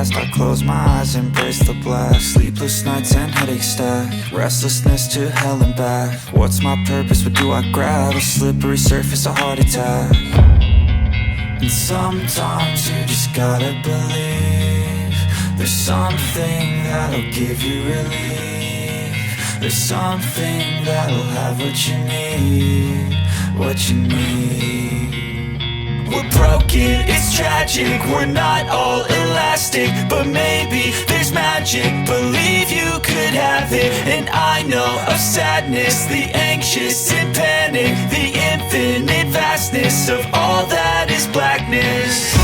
past. I close my eyes, embrace the black. Sleepless nights and headaches stack. Restlessness to hell and back. What's my purpose, what do I grab? A slippery surface, a heart attack. And sometimes you just gotta believe there's something that'll give you relief. There's something that'll have what you need, what you need. We're broken, it's tragic, we're not all elastic, but maybe there's magic, believe you could have it. And I know of sadness, the anxious and panic, the infinite vastness of all that is blackness.